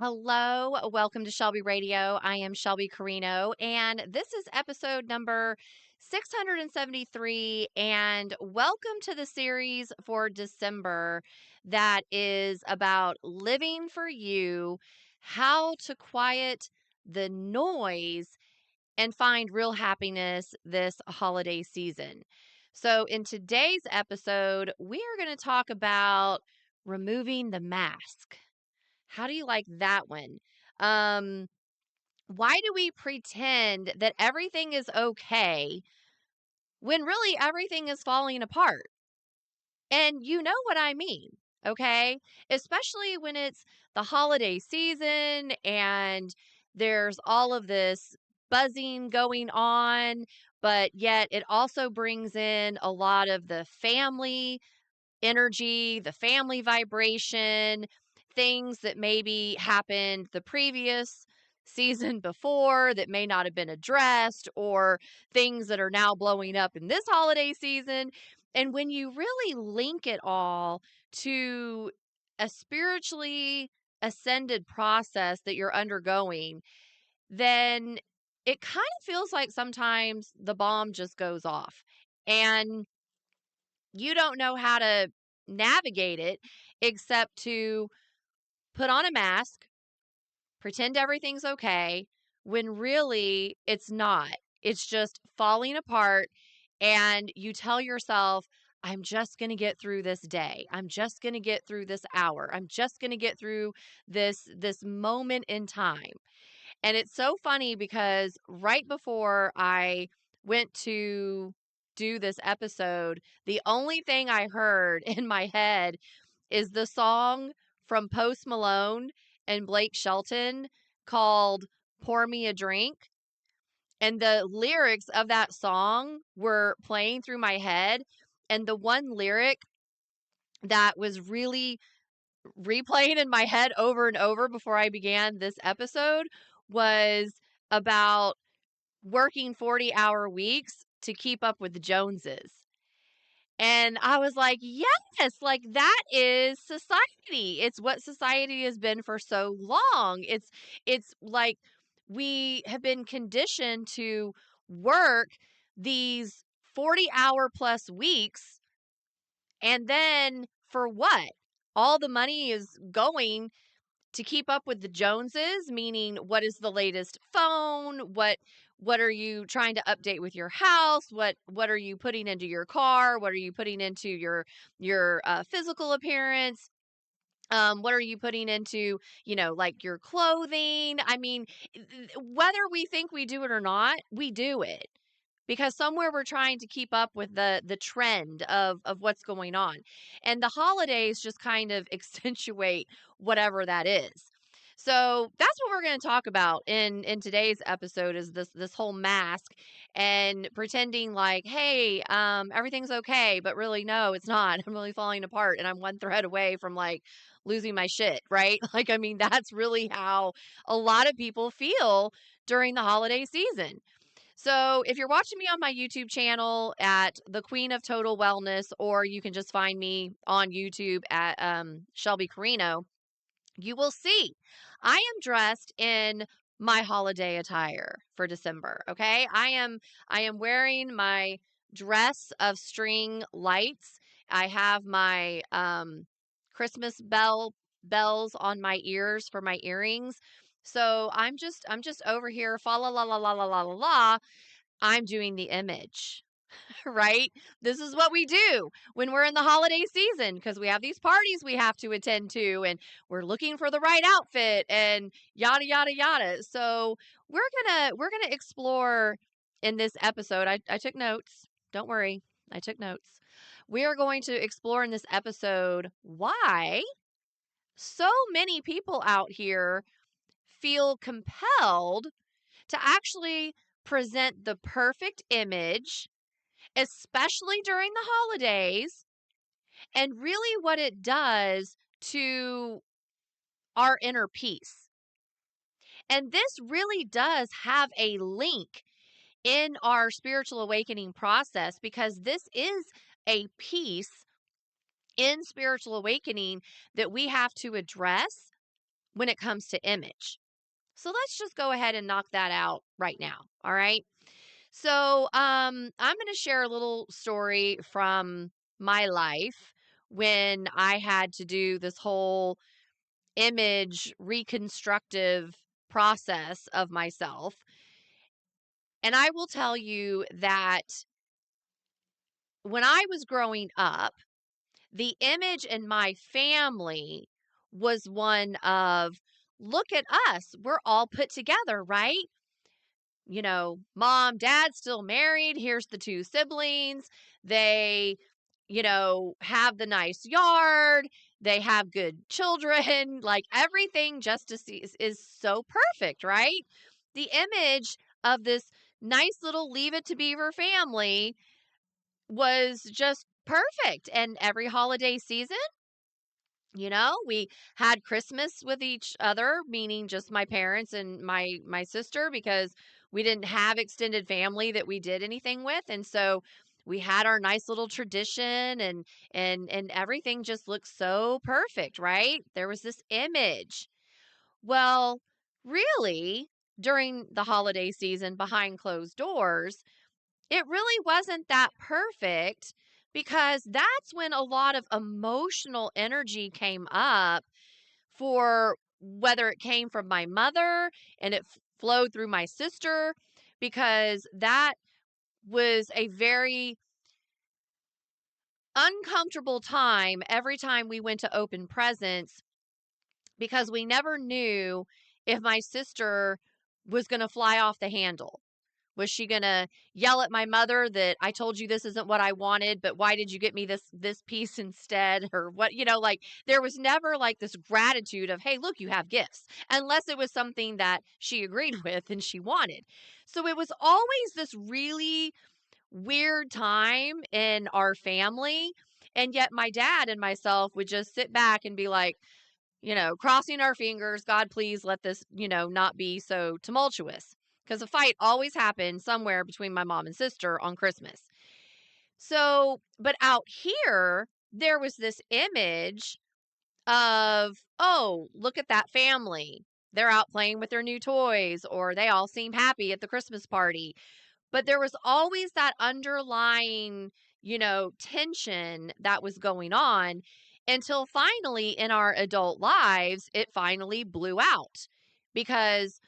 Hello, welcome to Shelby Radio. I am Shelby Carino, and this is episode number 673. And welcome to the series for December that is about living for you, how to quiet the noise and find real happiness this holiday season. So, in today's episode, we are going to talk about removing the mask. How do you like that one? Um, why do we pretend that everything is okay when really everything is falling apart? And you know what I mean, okay? Especially when it's the holiday season and there's all of this buzzing going on, but yet it also brings in a lot of the family energy, the family vibration, things that maybe happened the previous season before that may not have been addressed, or things that are now blowing up in this holiday season. And when you really link it all to a spiritually ascended process that you're undergoing, then it kind of feels like sometimes the bomb just goes off. And you don't know how to navigate it except to put on a mask, pretend everything's okay, when really it's not. It's just falling apart, and you tell yourself, I'm just going to get through this day. I'm just going to get through this hour. I'm just going to get through this moment in time. And it's so funny because right before I went to do this episode, the only thing I heard in my head is the song from Post Malone and Blake Shelton called Pour Me a Drink. And the lyrics of that song were playing through my head. And the one lyric that was really replaying in my head over and over before I began this episode was about working 40-hour weeks to keep up with the Joneses. And I was like, yes, like that is society. It's what society has been for so long. It's like we have been conditioned to work these 40-hour plus weeks, and then for what? All the money is going to keep up with the Joneses, meaning what is the latest phone? What are you trying to update with your house? What are you putting into your car? What are you putting into your physical appearance? What are you putting into, like your clothing? I mean, whether we think we do it or not, we do it because somewhere we're trying to keep up with the trend of what's going on. And the holidays just kind of accentuate whatever that is. So that's what we're going to talk about in today's episode, is this whole mask and pretending like, hey, everything's okay, but really no, it's not. I'm really falling apart and I'm one thread away from like losing my shit, right? Like, I mean, that's really how a lot of people feel during the holiday season. So, if you're watching me on my YouTube channel at The Queen of Total Wellness, or you can just find me on YouTube at Shelby Carino, you will see I am dressed in my holiday attire for December. Okay, I am wearing my dress of string lights. I have my Christmas bells on my ears for my earrings. So I'm just over here, fa la la la la la la la la. I'm doing the image, right? This is what we do when we're in the holiday season because we have these parties we have to attend to, and we're looking for the right outfit and yada yada yada. So we're gonna explore in this episode. I took notes. Don't worry. I took notes. We are going to explore in this episode why so many people out here feel compelled to actually present the perfect image, especially during the holidays, and really what it does to our inner peace. And this really does have a link in our spiritual awakening process, because this is a piece in spiritual awakening that we have to address when it comes to image. So let's just go ahead and knock that out right now. All right. So I'm going to share a little story from my life when I had to do this whole image reconstructive process of myself. And I will tell you that when I was growing up, the image in my family was one of, look at us, we're all put together, right? You know, mom, dad still married. Here's the two siblings. They, have the nice yard. They have good children. Like everything just to see is so perfect, right? The image of this nice little Leave It to Beaver family was just perfect. And every holiday season, we had Christmas with each other, meaning just my parents and my sister, because we didn't have extended family that we did anything with. And so we had our nice little tradition, and everything just looked so perfect, right? There was this image. Well, really, during the holiday season behind closed doors, it really wasn't that perfect, because that's when a lot of emotional energy came up, for whether it came from my mother and it flowed through my sister, because that was a very uncomfortable time every time we went to open presents, because we never knew if my sister was going to fly off the handle. Was she gonna yell at my mother that I told you this isn't what I wanted, but why did you get me this piece instead? Or what, like there was never like this gratitude of, hey, look, you have gifts, unless it was something that she agreed with and she wanted. So it was always this really weird time in our family. And yet my dad and myself would just sit back and be like, crossing our fingers, God, please let this, not be so tumultuous. Because a fight always happened somewhere between my mom and sister on Christmas. So, but out here, there was this image of, oh, look at that family. They're out playing with their new toys, or they all seem happy at the Christmas party. But there was always that underlying, tension that was going on, until finally in our adult lives, it finally blew out, because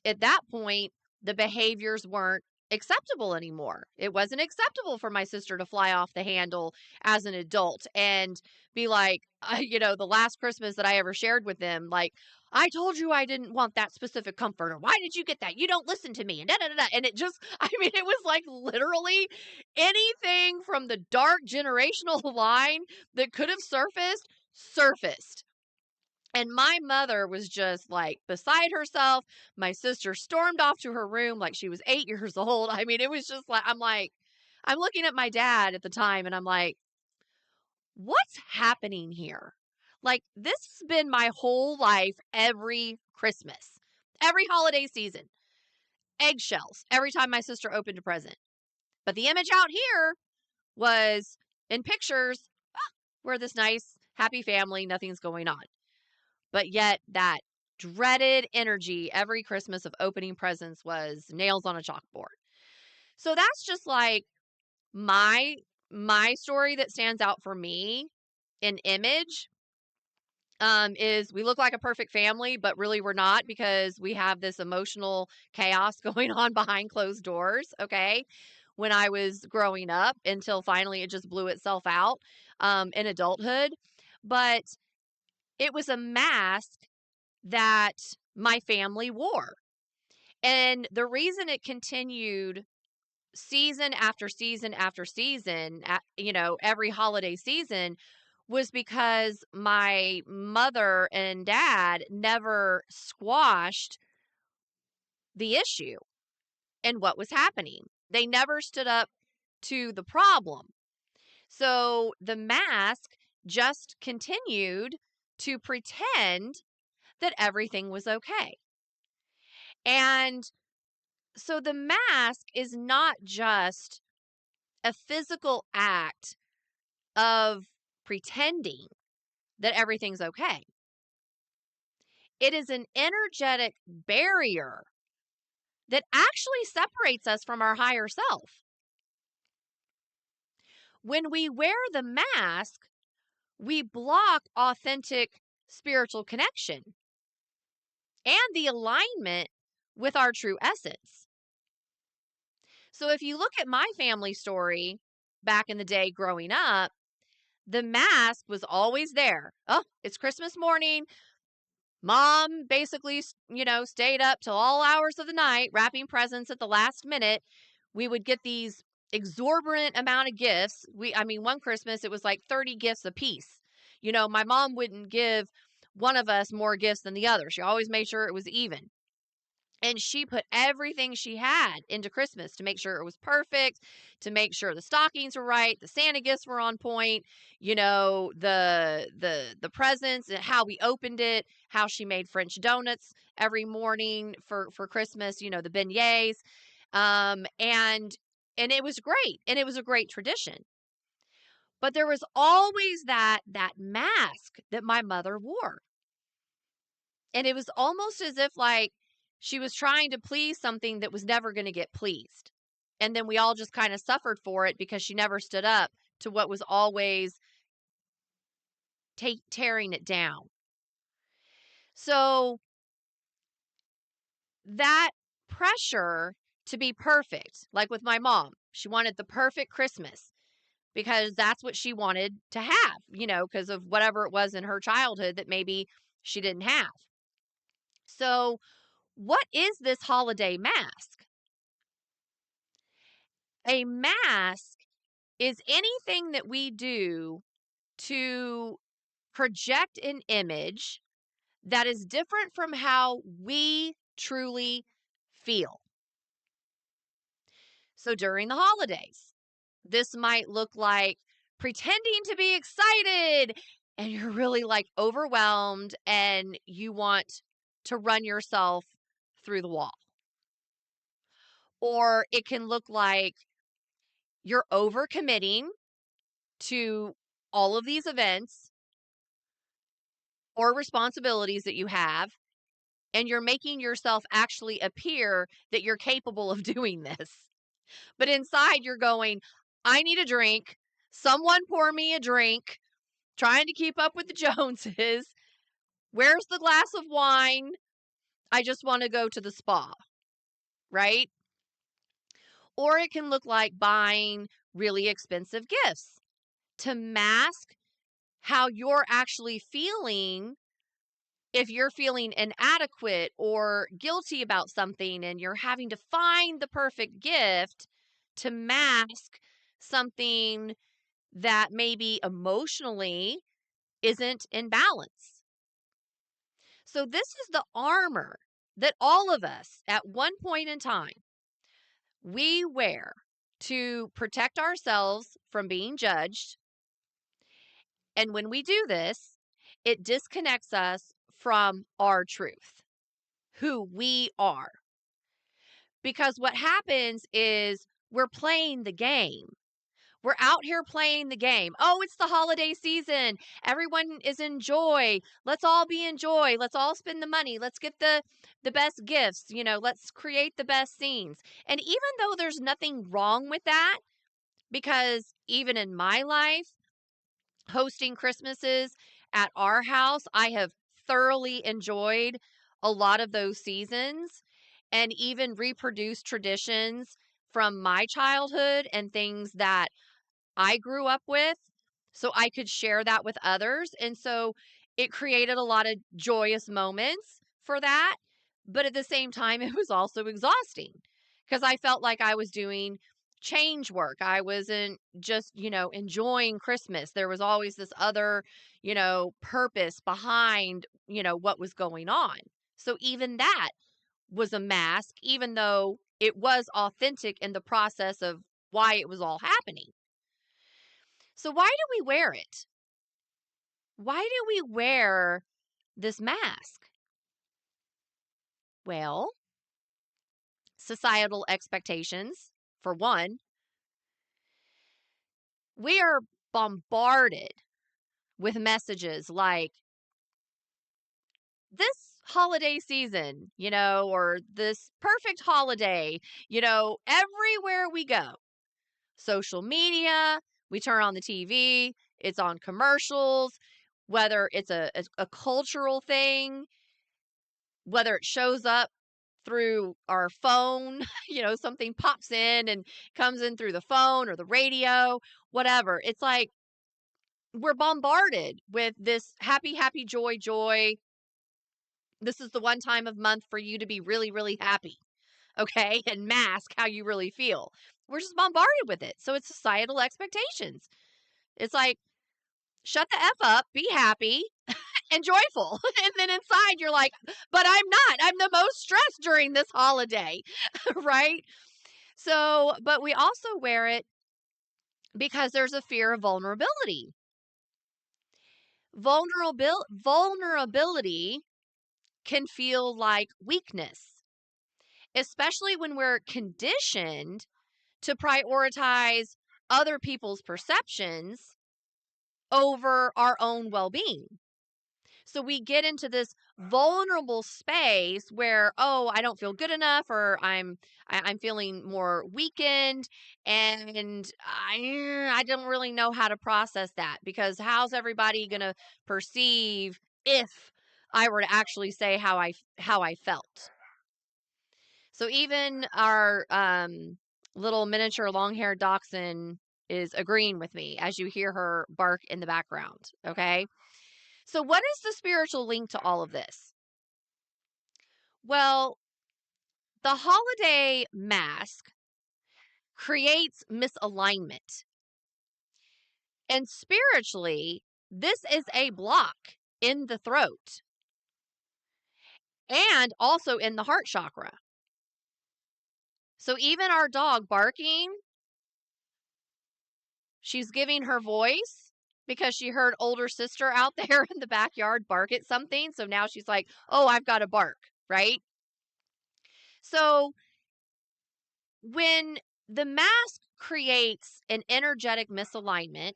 at that point, the behaviors weren't acceptable anymore. It wasn't acceptable for my sister to fly off the handle as an adult and be like, the last Christmas that I ever shared with them, like, I told you I didn't want that specific comforter. Why did you get that? You don't listen to me. And da da da da. And it just, I mean, it was like literally anything from the dark generational line that could have surfaced. And my mother was just like beside herself. My sister stormed off to her room like she was 8 years old. I mean, it was just like, I'm looking at my dad at the time and I'm like, what's happening here? Like, this has been my whole life every Christmas, every holiday season, eggshells every time my sister opened a present. But the image out here was in pictures, we're this nice, happy family, nothing's going on. But yet that dreaded energy every Christmas of opening presents was nails on a chalkboard. So that's just like my story that stands out for me in image, is we look like a perfect family, but really we're not, because we have this emotional chaos going on behind closed doors, okay? When I was growing up, until finally it just blew itself out in adulthood. But it was a mask that my family wore. And the reason it continued season after season after season, every holiday season, was because my mother and dad never squashed the issue and what was happening. They never stood up to the problem. So the mask just continued to pretend that everything was okay. And so the mask is not just a physical act of pretending that everything's okay. It is an energetic barrier that actually separates us from our higher self. When we wear the mask, we block authentic spiritual connection and the alignment with our true essence. So if you look at my family story back in the day growing up, the mask was always there. Oh, it's Christmas morning. Mom basically, stayed up till all hours of the night wrapping presents at the last minute. We would get these exorbitant amount of gifts. One Christmas it was like 30 gifts a piece. My mom wouldn't give one of us more gifts than the other. She always made sure it was even. And she put everything she had into Christmas to make sure it was perfect, to make sure the stockings were right, the Santa gifts were on point, the presents and how we opened it, how she made French donuts every morning for Christmas, the beignets. And it was great. And it was a great tradition. But there was always that mask that my mother wore. And it was almost as if like she was trying to please something that was never going to get pleased. And then we all just kind of suffered for it because she never stood up to what was always tearing it down. So that pressure to be perfect, like with my mom, she wanted the perfect Christmas because that's what she wanted to have, because of whatever it was in her childhood that maybe she didn't have. So what is this holiday mask? A mask is anything that we do to project an image that is different from how we truly feel. So during the holidays, this might look like pretending to be excited and you're really like overwhelmed and you want to run yourself through the wall. Or it can look like you're overcommitting to all of these events or responsibilities that you have, and you're making yourself actually appear that you're capable of doing this. But inside, you're going, I need a drink. Someone pour me a drink, trying to keep up with the Joneses. Where's the glass of wine? I just want to go to the spa, right? Or it can look like buying really expensive gifts to mask how you're actually feeling. If you're feeling inadequate or guilty about something and you're having to find the perfect gift to mask something that maybe emotionally isn't in balance. So this is the armor that all of us at one point in time we wear to protect ourselves from being judged. And when we do this, it disconnects us from our truth, who we are. Because what happens is we're playing the game. We're out here playing the game. Oh, it's the holiday season. Everyone is in joy. Let's all be in joy. Let's all spend the money. Let's get the best gifts. Let's create the best scenes. And even though there's nothing wrong with that, because even in my life, hosting Christmases at our house, I have thoroughly enjoyed a lot of those seasons and even reproduced traditions from my childhood and things that I grew up with so I could share that with others. And so it created a lot of joyous moments for that. But at the same time, it was also exhausting because I felt like I was doing change work. I wasn't just, enjoying Christmas. There was always this other, purpose behind, what was going on. So even that was a mask, even though it was authentic in the process of why it was all happening. So why do we wear it? Why do we wear this mask? Well, societal expectations, for one. We are bombarded with messages like, this holiday season, or this perfect holiday, everywhere we go, social media, we turn on the TV, it's on commercials, whether it's a cultural thing, whether it shows up through our phone, something pops in and comes in through the phone or the radio, whatever. It's like we're bombarded with this happy, happy, joy, joy. This is the one time of month for you to be really, really happy, okay? And mask how you really feel. We're just bombarded with it. So it's societal expectations. It's like, shut the F up, be happy and joyful. And then inside you're like, but I'm not. I'm the most stressed during this holiday, right? So, but we also wear it because there's a fear of vulnerability. Vulnerability can feel like weakness, especially when we're conditioned to prioritize other people's perceptions over our own well-being. So we get into this vulnerable space where, oh, I don't feel good enough, or I'm feeling more weakened, and I don't really know how to process that, because how's everybody going to perceive if I were to actually say how I felt? So even our little miniature long-haired dachshund is agreeing with me as you hear her bark in the background, okay? So what is the spiritual link to all of this? Well, the holiday mask creates misalignment. And spiritually, this is a block in the throat and also in the heart chakra. So even our dog barking, she's giving her voice because she heard older sister out there in the backyard bark at something. So now she's like, oh, I've got to bark, right? So when the mask creates an energetic misalignment,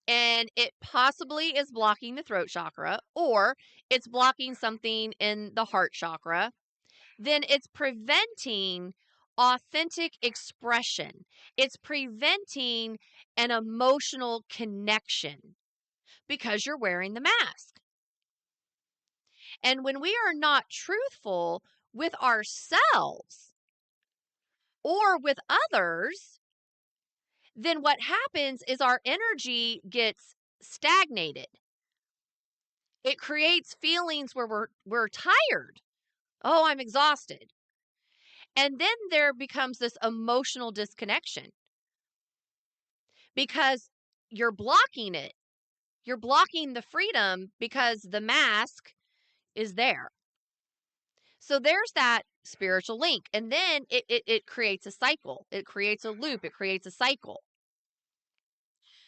and it possibly is blocking the throat chakra, or it's blocking something in the heart chakra, then it's preventing authentic expression. It's preventing an emotional connection because you're wearing the mask. And when we are not truthful with ourselves or with others, then what happens is our energy gets stagnated. It creates feelings where we're tired. Oh, I'm exhausted. And then there becomes this emotional disconnection because you're blocking it. You're blocking the freedom because the mask is there. So there's that spiritual link. And then it creates a cycle. It creates a loop. It creates a cycle.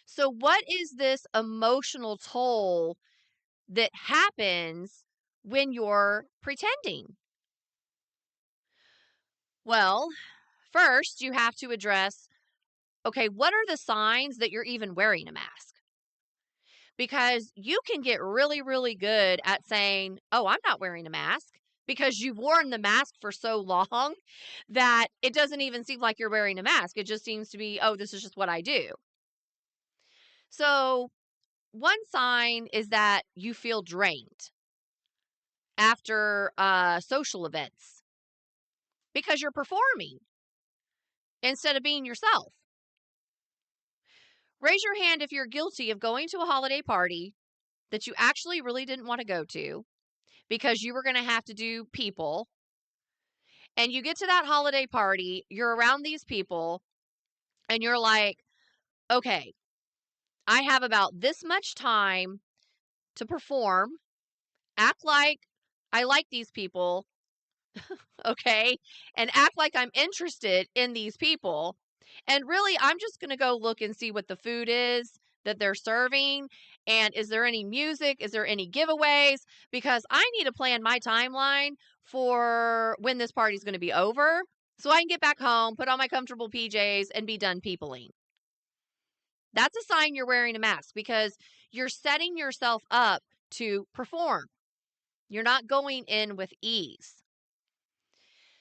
So what is this emotional toll that happens when you're pretending? Well, first you have to address, okay, what are the signs that you're even wearing a mask? Because you can get really, really good at saying, oh, I'm not wearing a mask, because you've worn the mask for so long that it doesn't even seem like you're wearing a mask. It just seems to be, oh, this is just what I do. So one sign is that you feel drained after social events because you're performing instead of being yourself. Raise your hand if you're guilty of going to a holiday party that you actually really didn't want to go to because you were going to have to do people. And you get to that holiday party, you're around these people, and you're like, okay, I have about this much time to perform, act like I like these people, okay, and act like I'm interested in these people. And really, I'm just going to go look and see what the food is that they're serving. And is there any music? Is there any giveaways? Because I need to plan my timeline for when this party's going to be over so I can get back home, put on my comfortable PJs, and be done peopling. That's a sign you're wearing a mask because you're setting yourself up to perform. You're not going in with ease.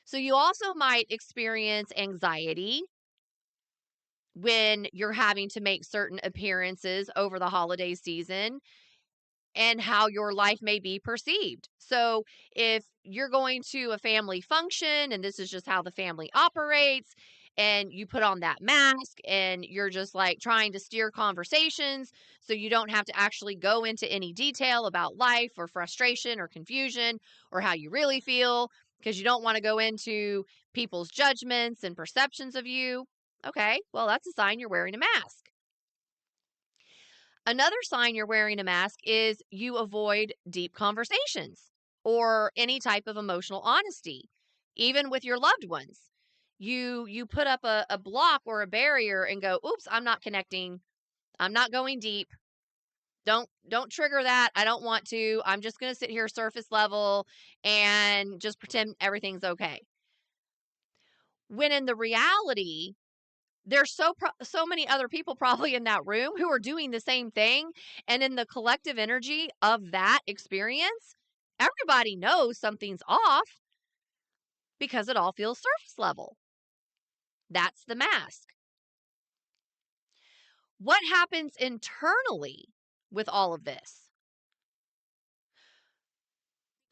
So you also might experience anxiety when you're having to make certain appearances over the holiday season and how your life may be perceived. So, if you're going to a family function and this is just how the family operates, and you put on that mask and you're just like trying to steer conversations so you don't have to actually go into any detail about life or frustration or confusion or how you really feel because you don't want to go into people's judgments and perceptions of you. Okay, well, that's a sign you're wearing a mask. Another sign you're wearing a mask is you avoid deep conversations or any type of emotional honesty, even with your loved ones. You put up a block or a barrier and go, oops, I'm not connecting. I'm not going deep. Don't trigger that. I don't want to. I'm just gonna sit here surface level and just pretend everything's okay. When in the reality, there's so many other people probably in that room who are doing the same thing, and in the collective energy of that experience, everybody knows something's off because it all feels surface level. That's the mask. What happens internally with all of this?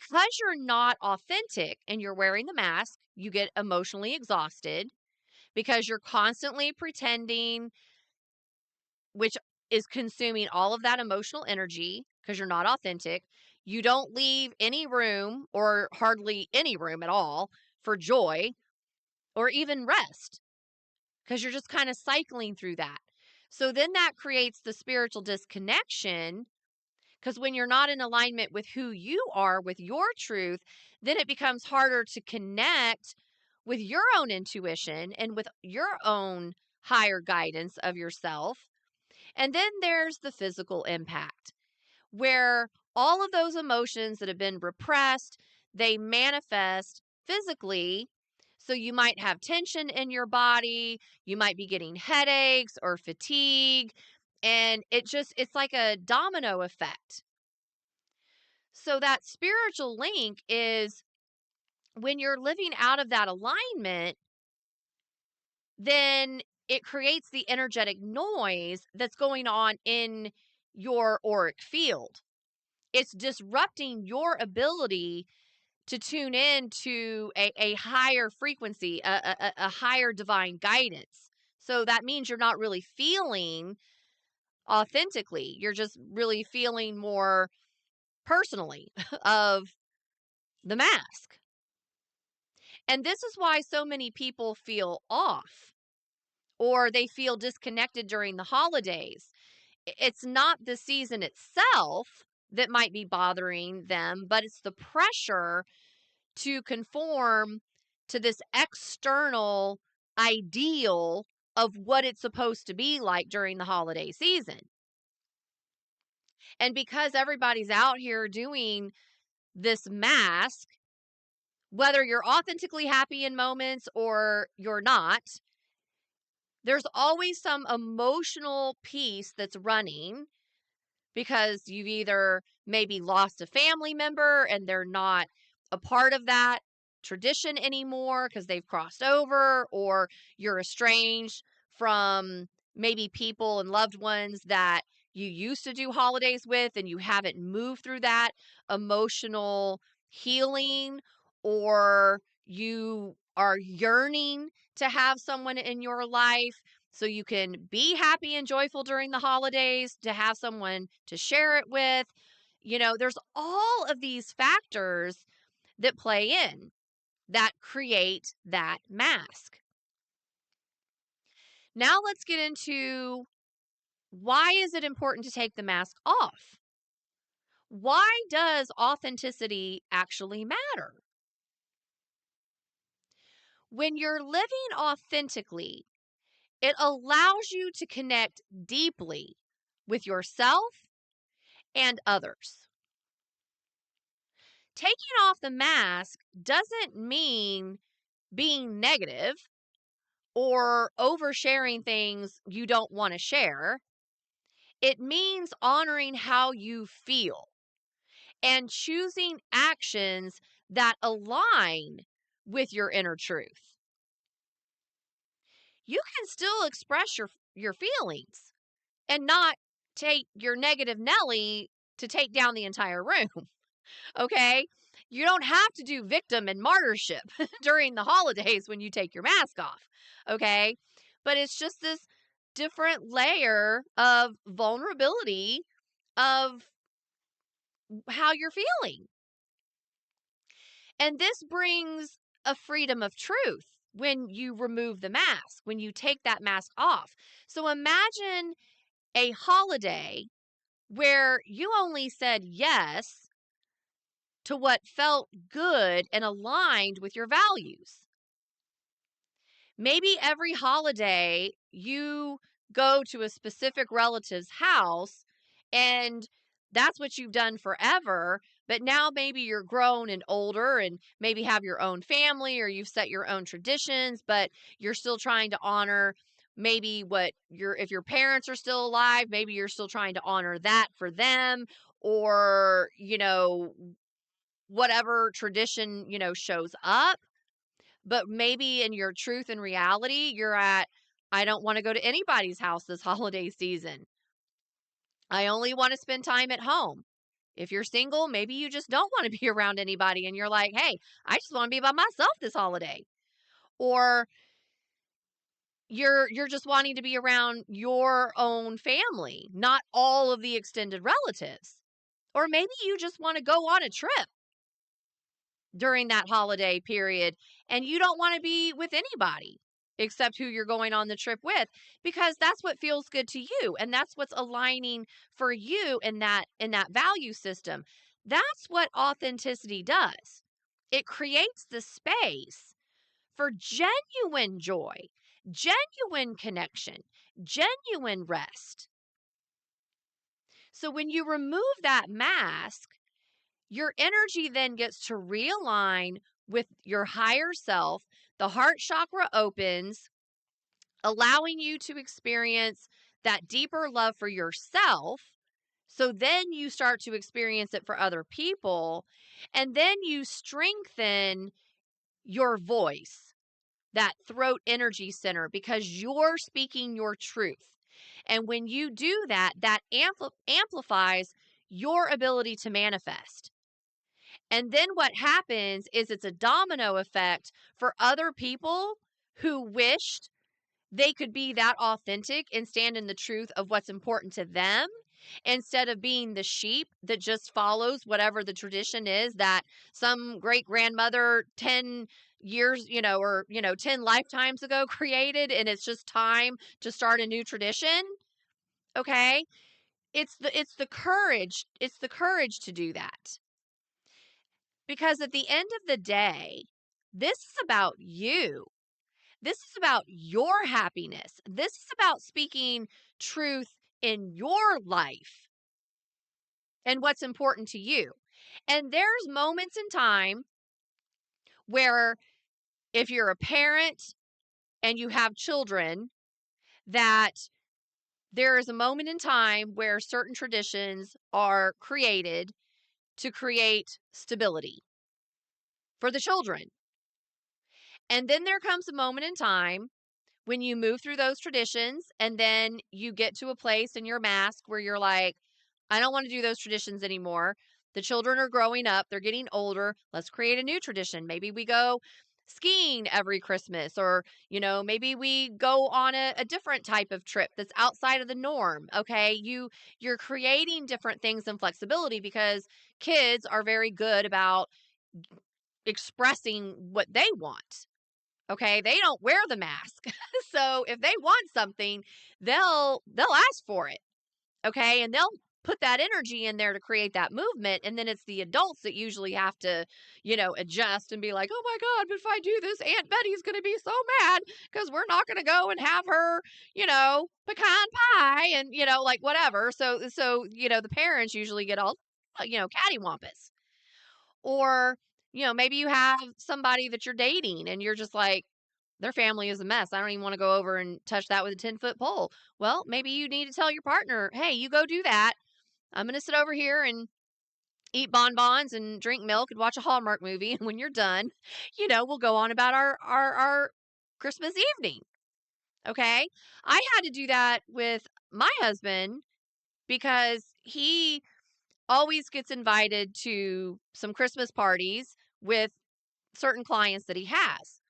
Because you're not authentic and you're wearing the mask, you get emotionally exhausted because you're constantly pretending, which is consuming all of that emotional energy because you're not authentic. You don't leave any room or hardly any room at all for joy or even rest because you're just kind of cycling through that. So then that creates the spiritual disconnection because when you're not in alignment with who you are, with your truth, then it becomes harder to connect with your own intuition and with your own higher guidance of yourself. And then there's the physical impact, where all of those emotions that have been repressed, they manifest physically. So you might have tension in your body, you might be getting headaches or fatigue, and it's like a domino effect. So that spiritual link is when you're living out of that alignment, then it creates the energetic noise that's going on in your auric field. It's disrupting your ability to tune in to a higher frequency, a higher divine guidance. So that means you're not really feeling authentically. You're just really feeling more personally of the mask. And this is why so many people feel off or they feel disconnected during the holidays. It's not the season itself that might be bothering them, but it's the pressure to conform to this external ideal of what it's supposed to be like during the holiday season. And because everybody's out here doing this mask, whether you're authentically happy in moments or you're not, there's always some emotional piece that's running because you've either maybe lost a family member and they're not a part of that tradition anymore because they've crossed over, or you're estranged from maybe people and loved ones that you used to do holidays with and you haven't moved through that emotional healing, or you are yearning to have someone in your life so you can be happy and joyful during the holidays, to have someone to share it with. There's all of these factors that play in that create that mask. Now let's get into why is it important to take the mask off? Why does authenticity actually matter? When you're living authentically, it allows you to connect deeply with yourself and others. Taking off the mask doesn't mean being negative or oversharing things you don't want to share. It means honoring how you feel and choosing actions that align with your inner truth. You can still express your feelings and not take your negative Nelly to take down the entire room. Okay? You don't have to do victim and martyrship during the holidays when you take your mask off. Okay? But it's just this different layer of vulnerability of how you're feeling. And this brings a freedom of truth when you remove the mask, when you take that mask off. So imagine a holiday where you only said yes to what felt good and aligned with your values. Maybe every holiday you go to a specific relative's house and that's what you've done forever, but now maybe you're grown and older and maybe have your own family or you've set your own traditions, but you're still trying to honor maybe what if your parents are still alive, maybe you're still trying to honor that for them, or whatever tradition shows up. But maybe in your truth and reality, you're at, I don't want to go to anybody's house this holiday season. I only want to spend time at home. If you're single, maybe you just don't want to be around anybody and you're like, hey, I just want to be by myself this holiday. Or you're just wanting to be around your own family, not all of the extended relatives. Or maybe you just want to go on a trip during that holiday period and you don't want to be with anybody except who you're going on the trip with, because that's what feels good to you and that's what's aligning for you in that value system. That's what authenticity does. It creates the space for genuine joy, genuine connection, genuine rest. So when you remove that mask, your energy then gets to realign with your higher self. The heart chakra opens, allowing you to experience that deeper love for yourself. So then you start to experience it for other people. And then you strengthen your voice, that throat energy center, because you're speaking your truth. And when you do that, that amplifies your ability to manifest. And then what happens is it's a domino effect for other people who wished they could be that authentic and stand in the truth of what's important to them, instead of being the sheep that just follows whatever the tradition is that some great grandmother 10 years, or 10 lifetimes ago created, and it's just time to start a new tradition. Okay? It's the courage to do that. Because at the end of the day, this is about you. This is about your happiness. This is about speaking truth in your life and what's important to you. And there's moments in time where, if you're a parent and you have children, that there is a moment in time where certain traditions are created to create stability for the children. And then there comes a moment in time when you move through those traditions and then you get to a place in your mask where you're like, I don't want to do those traditions anymore. The children are growing up. They're getting older. Let's create a new tradition. Maybe we go skiing every Christmas, or, maybe we go on a different type of trip that's outside of the norm. Okay. You're creating different things and flexibility, because kids are very good about expressing what they want. Okay, they don't wear the mask. So if they want something, they'll ask for it. Okay, and they'll put that energy in there to create that movement, and then it's the adults that usually have to, adjust and be like, "Oh my god, but if I do this, Aunt Betty's going to be so mad because we're not going to go and have her, pecan pie and, like whatever." So the parents usually get all, cattywampus. Or, maybe you have somebody that you're dating and you're just like, their family is a mess. I don't even want to go over and touch that with a 10-foot pole. Well, maybe you need to tell your partner, hey, you go do that. I'm going to sit over here and eat bonbons and drink milk and watch a Hallmark movie. And when you're done, we'll go on about our Christmas evening. Okay. I had to do that with my husband because he always gets invited to some Christmas parties with certain clients that he has.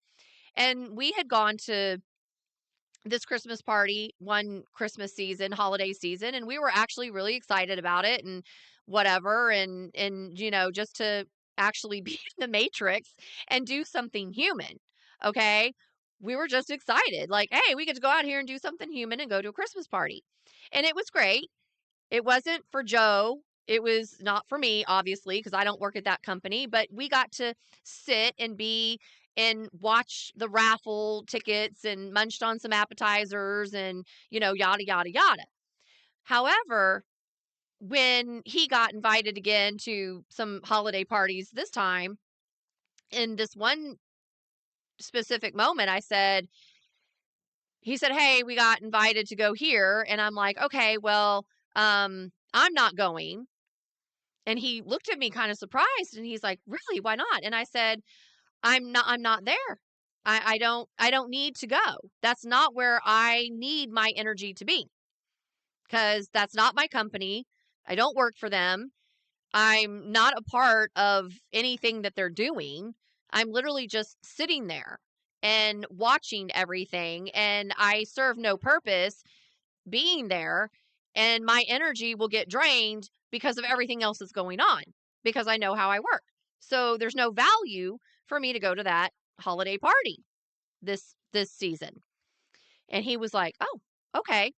And we had gone to this Christmas party one Christmas season, holiday season, and we were actually really excited about it and whatever and just to actually be in the matrix and do something human. Okay? We were just excited. Like, hey, we get to go out here and do something human and go to a Christmas party. And it was great. It wasn't for Joe. It was not for me, obviously, because I don't work at that company, but we got to sit and be and watch the raffle tickets and munched on some appetizers and, yada, yada, yada. However, when he got invited again to some holiday parties this time, in this one specific moment, he said, hey, we got invited to go here. And I'm like, okay, well, I'm not going. And he looked at me kind of surprised and he's like, really, why not? And I said, I'm not there. I don't need to go. That's not where I need my energy to be because that's not my company. I don't work for them. I'm not a part of anything that they're doing. I'm literally just sitting there and watching everything and I serve no purpose being there and my energy will get drained because of everything else that's going on because I know how I work. So there's no value for me to go to that holiday party this season. And he was like, "Oh, okay."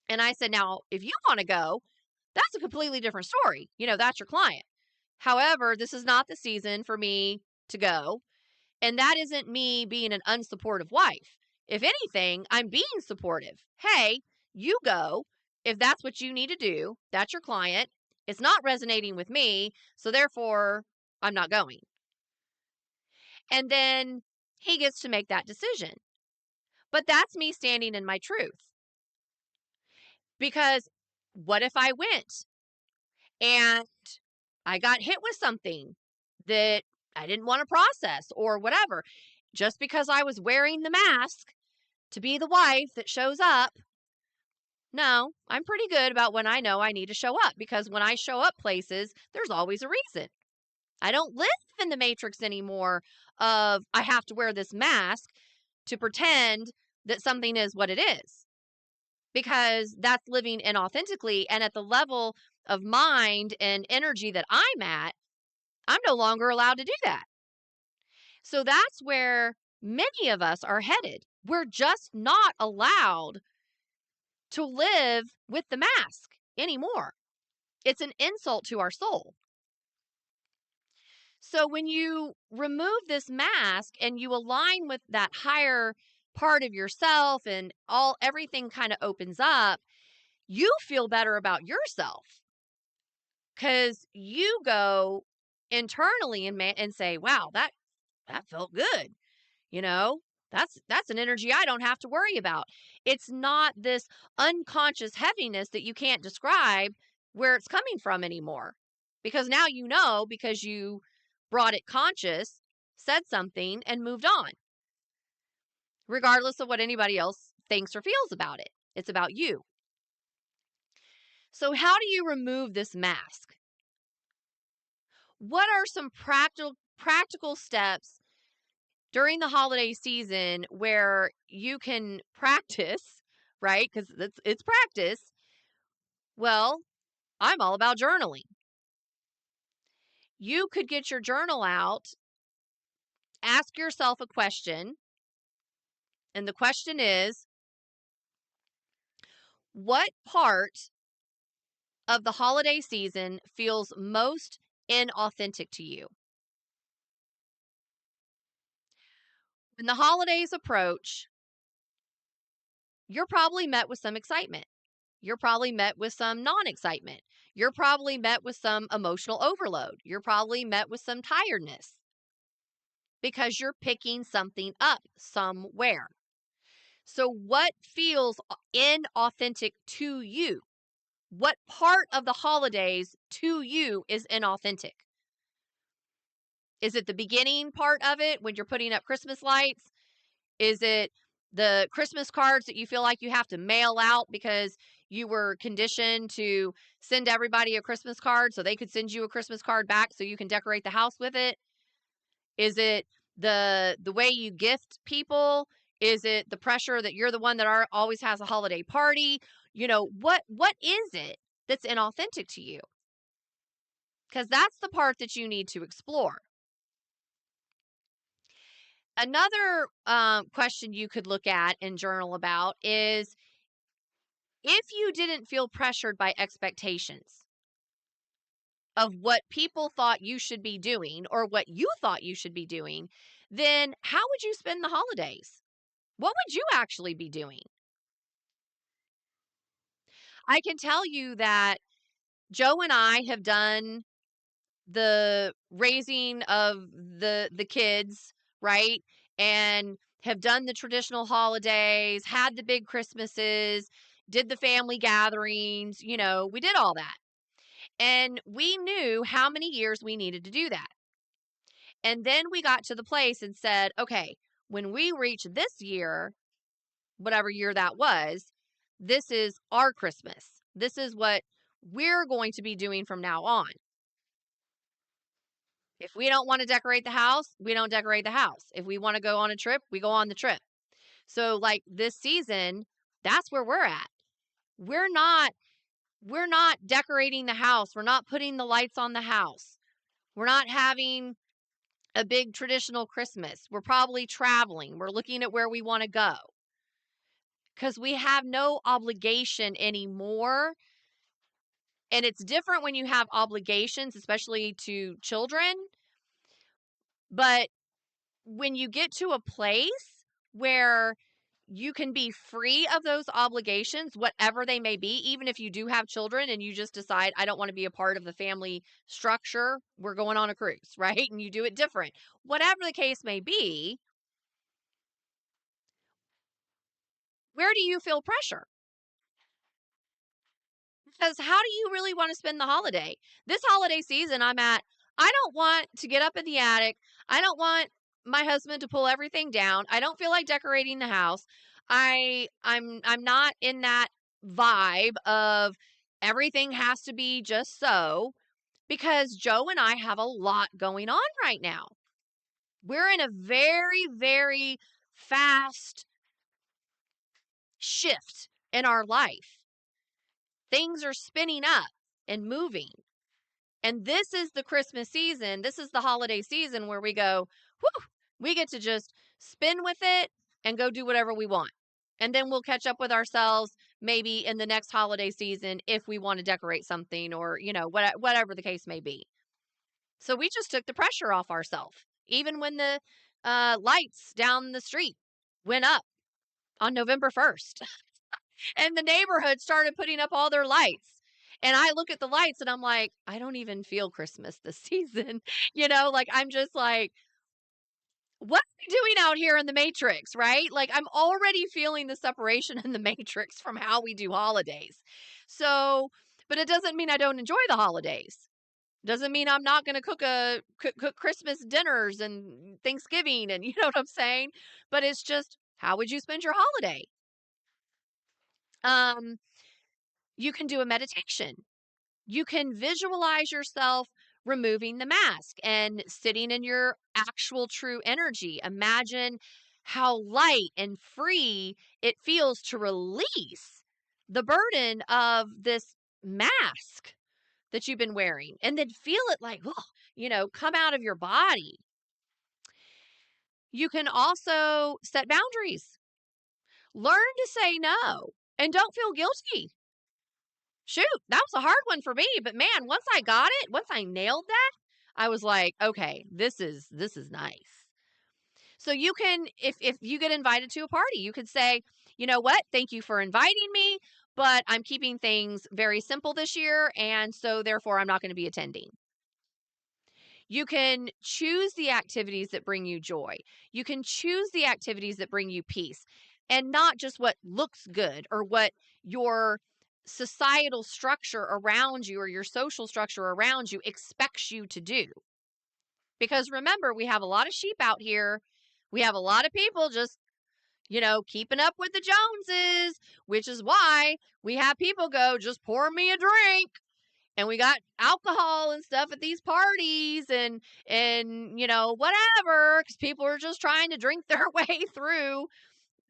And I said, "Now, if you want to go, that's a completely different story. That's your client. However, this is not the season for me to go. And that isn't me being an unsupportive wife. If anything, I'm being supportive. Hey, you go. If that's what you need to do, that's your client. It's not resonating with me. So therefore, I'm not going." And then he gets to make that decision. But that's me standing in my truth. Because what if I went and I got hit with something that I didn't want to process or whatever? Just because I was wearing the mask to be the wife that shows up. No, I'm pretty good about when I know I need to show up because when I show up places, there's always a reason. I don't live in the matrix anymore of I have to wear this mask to pretend that something is what it is because that's living inauthentically. And at the level of mind and energy that I'm at, I'm no longer allowed to do that. So that's where many of us are headed. We're just not allowed to live with the mask anymore. It's an insult to our soul. So when you remove this mask and you align with that higher part of yourself and everything kind of opens up, you feel better about yourself because you go internally and say, wow, that felt good. You know, that's an energy I don't have to worry about. It's not this unconscious heaviness that you can't describe where it's coming from anymore. Because now because you brought it conscious, said something and moved on. Regardless of what anybody else thinks or feels about it. It's about you. So how do you remove this mask? What are some practical steps during the holiday season where you can practice, right? Because it's practice. Well, I'm all about journaling. You could get your journal out, ask yourself a question, and the question is, what part of the holiday season feels most inauthentic to you? When the holidays approach, you're probably met with some excitement. You're probably met with some non excitement. You're probably met with some emotional overload. You're probably met with some tiredness because you're picking something up somewhere. So, what feels inauthentic to you What part of the holidays to you is inauthentic? Is it the beginning part of it when you're putting up Christmas lights? Is it the Christmas cards that you feel like you have to mail out because you were conditioned to send everybody a Christmas card so they could send you a Christmas card back so you can decorate the house with it? Is it the way you gift people? Is it the pressure that you're the one that always has a holiday party? What is it that's inauthentic to you? Because that's the part that you need to explore. Another question you could look at and journal about is if you didn't feel pressured by expectations of what people thought you should be doing or what you thought you should be doing, then how would you spend the holidays? What would you actually be doing? I can tell you that Joe and I have done the raising of the kids, right? And have done the traditional holidays, had the big Christmases, did the family gatherings, we did all that. And we knew how many years we needed to do that. And then we got to the place and said, okay, when we reach this year, whatever year that was, this is our Christmas. This is what we're going to be doing from now on. If we don't want to decorate the house, we don't decorate the house. If we want to go on a trip, we go on the trip. So like this season, that's where we're at. We're not we're not decorating the house. We're not putting the lights on the house. We're not having a big traditional Christmas. We're probably traveling. We're looking at where we want to go. Cuz we have no obligation anymore. And it's different when you have obligations, especially to children. But when you get to a place where you can be free of those obligations, whatever they may be, even if you do have children and you just decide, I don't want to be a part of the family structure, we're going on a cruise, right? And you do it different. Whatever the case may be, where do you feel pressure? Because how do you really want to spend the holiday? This holiday season I don't want to get up in the attic. I don't want my husband to pull everything down. I don't feel like decorating the house. I'm not in that vibe of everything has to be just so because Joe and I have a lot going on right now. We're in a very, very fast shift in our life. Things are spinning up and moving. And this is the Christmas season. This is the holiday season where we go, whew, we get to just spin with it and go do whatever we want. And then we'll catch up with ourselves maybe in the next holiday season if we want to decorate something or, whatever the case may be. So we just took the pressure off ourselves. Even when the lights down the street went up on November 1st and the neighborhood started putting up all their lights. And I look at the lights and I'm like, I don't even feel Christmas this season. Like I'm just like, what are we doing out here in the Matrix, right? Like I'm already feeling the separation in the Matrix from how we do holidays. So, but it doesn't mean I don't enjoy the holidays. Doesn't mean I'm not going to cook Christmas dinners and Thanksgiving and you know what I'm saying? But it's just, how would you spend your holiday? Um, you can do a meditation. You can visualize yourself removing the mask and sitting in your actual true energy. Imagine how light and free it feels to release the burden of this mask that you've been wearing and then feel it like, oh, come out of your body. You can also set boundaries. Learn to say no and don't feel guilty. Shoot, that was a hard one for me, but man, once I got it, once I nailed that, I was like, okay, this is nice. So you can, if you get invited to a party, you could say, you know what, thank you for inviting me, but I'm keeping things very simple this year, and so therefore I'm not going to be attending. You can choose the activities that bring you joy. You can choose the activities that bring you peace and not just what looks good or what your societal structure around you or your social structure around you expects you to do. Because remember, we have a lot of sheep out here. We have a lot of people just, keeping up with the Joneses, which is why we have people go, just pour me a drink. And we got alcohol and stuff at these parties and whatever, because people are just trying to drink their way through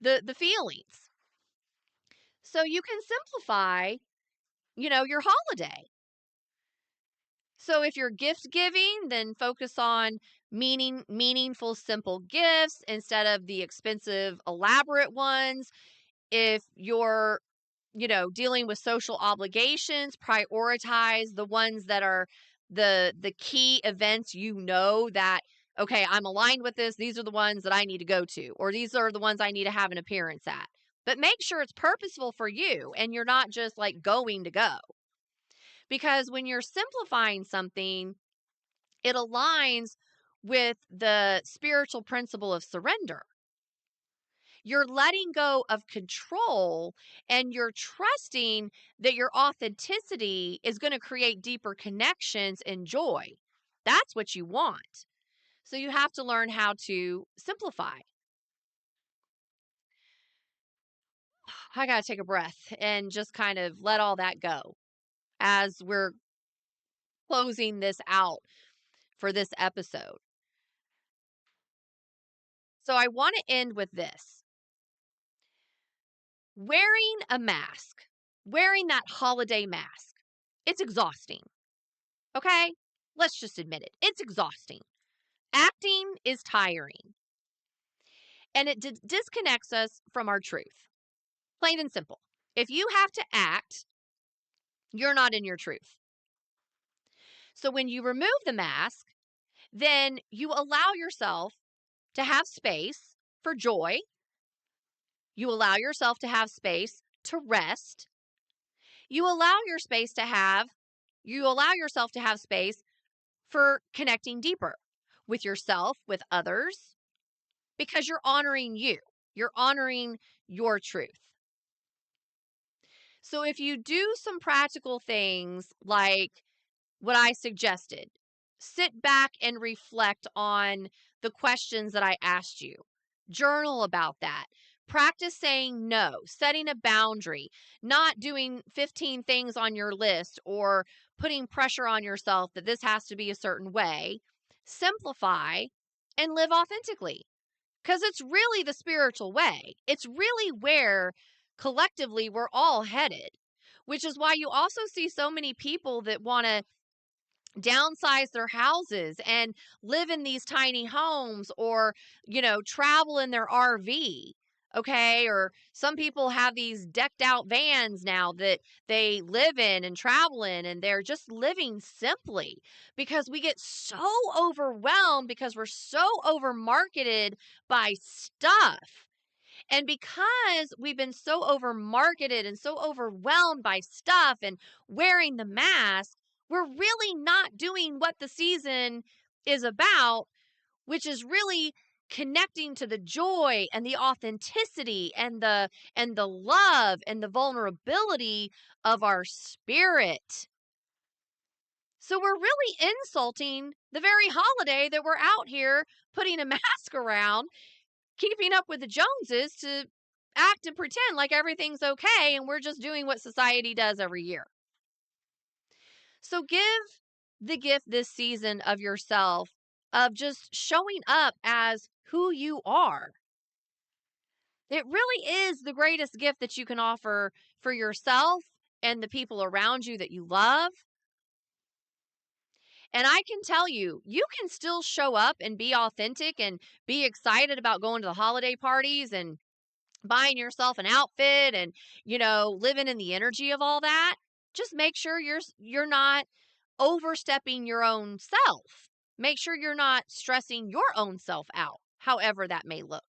the feelings. So you can simplify, your holiday. So if you're gift giving, then focus on meaningful, simple gifts instead of the expensive, elaborate ones. If you're, dealing with social obligations, prioritize the ones that are the key events, that, okay, I'm aligned with this. These are the ones that I need to go to, or these are the ones I need to have an appearance at. But make sure it's purposeful for you and you're not just like going to go. Because when you're simplifying something, it aligns with the spiritual principle of surrender. You're letting go of control and you're trusting that your authenticity is going to create deeper connections and joy. That's what you want. So you have to learn how to simplify. I got to take a breath and just kind of let all that go as we're closing this out for this episode. So I want to end with this. Wearing a mask, wearing that holiday mask, it's exhausting. Okay? Let's just admit it. It's exhausting. Acting is tiring. And it disconnects us from our truth. Plain and simple. If you have to act, you're not in your truth. So when you remove the mask, then you allow yourself to have space for joy. You allow yourself to have space to rest. You allow yourself to have space for connecting deeper with yourself, with others, because you're honoring you. You're honoring your truth. So if you do some practical things like what I suggested, sit back and reflect on the questions that I asked you. Journal about that. Practice saying no, setting a boundary, not doing 15 things on your list or putting pressure on yourself that this has to be a certain way. Simplify and live authentically. Because it's really the spiritual way. It's really where collectively we're all headed, which is why you also see so many people that want to downsize their houses and live in these tiny homes or, travel in their RV. Okay. Or some people have these decked out vans now that they live in and travel in, and they're just living simply because we get so overwhelmed because we're so over marketed by stuff. And because we've been so over marketed and so overwhelmed by stuff and wearing the mask, we're really not doing what the season is about, which is really connecting to the joy and the authenticity and the love and the vulnerability of our spirit. So we're really insulting the very holiday that we're out here putting a mask around, keeping up with the Joneses to act and pretend like everything's okay and we're just doing what society does every year. So give the gift this season of yourself, of just showing up as who you are. It really is the greatest gift that you can offer for yourself and the people around you that you love. And I can tell you, you can still show up and be authentic and be excited about going to the holiday parties and buying yourself an outfit and, living in the energy of all that. Just make sure you're not overstepping your own self. Make sure you're not stressing your own self out, however that may look.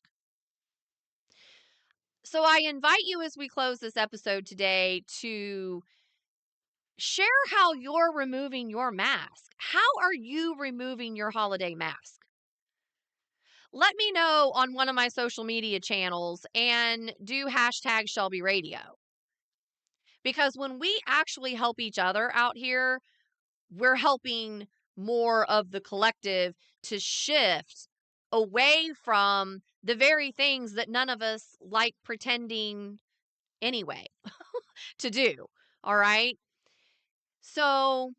So I invite you as we close this episode today to share how you're removing your mask. How are you removing your holiday mask? Let me know on one of my social media channels and do hashtag Shelby Radio. Because when we actually help each other out here, we're helping more of the collective to shift away from the very things that none of us like pretending anyway to do. All right. So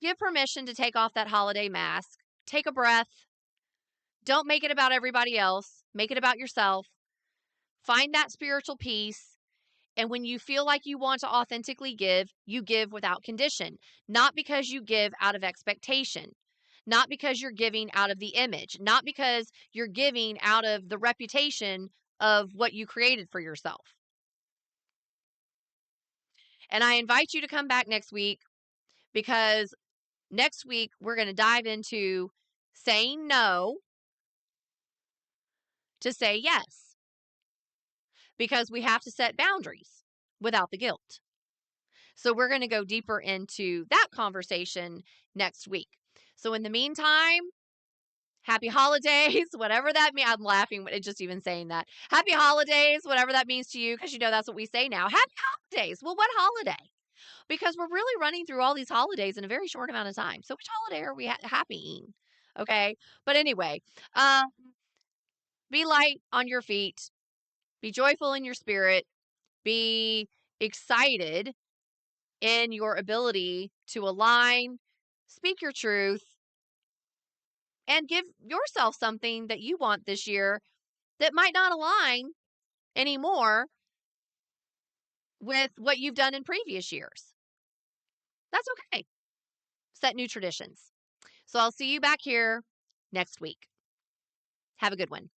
give permission to take off that holiday mask. Take a breath. Don't make it about everybody else. Make it about yourself. Find that spiritual peace. And when you feel like you want to authentically give, you give without condition, not because you give out of expectation, not because you're giving out of the image, not because you're giving out of the reputation of what you created for yourself. And I invite you to come back next week, because next week we're going to dive into saying no to say yes, because we have to set boundaries without the guilt. So we're going to go deeper into that conversation next week. So in the meantime, happy holidays, whatever that means. I'm laughing just even saying that. Happy holidays, whatever that means to you, because you know that's what we say now. Happy holidays. Well, what holiday? Because we're really running through all these holidays in a very short amount of time. So which holiday are we happying? Okay. But anyway, um, be light on your feet. Be joyful in your spirit. Be excited in your ability to align, speak your truth, and give yourself something that you want this year that might not align anymore with what you've done in previous years. That's okay. Set new traditions. So I'll see you back here next week. Have a good one.